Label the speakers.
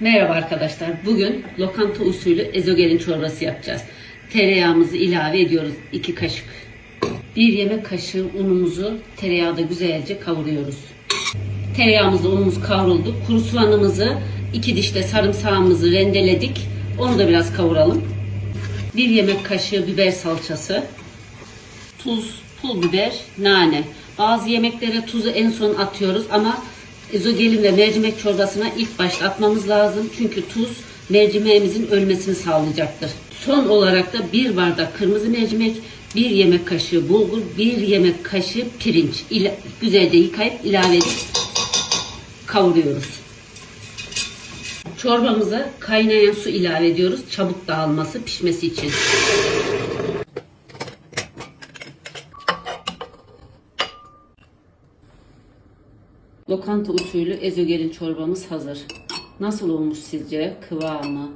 Speaker 1: Merhaba arkadaşlar. Bugün lokanta usulü ezogelin çorbası yapacağız. Tereyağımızı ilave ediyoruz. 2 kaşık. 1 yemek kaşığı unumuzu tereyağda güzelce kavuruyoruz. Tereyağımızla unumuz kavruldu. Kuru soğanımızı, 2 diş de sarımsağımızı rendeledik. Onu da biraz kavuralım. 1 yemek kaşığı biber salçası. Tuz, pul biber, nane. Bazı yemeklere tuzu en son atıyoruz ama ezogelin ve mercimek çorbasına ilk başta atmamız lazım. Çünkü tuz mercimeğimizin ölmesini sağlayacaktır. Son olarak da 1 bardak kırmızı mercimek, 1 yemek kaşığı bulgur, 1 yemek kaşığı pirinç güzelce yıkayıp ilave edip kavuruyoruz. Çorbamıza kaynayan su ilave ediyoruz. Çabuk dağılması, pişmesi için. Lokanta usulü ezogelin çorbamız hazır. Nasıl olmuş sizce? Kıvamı,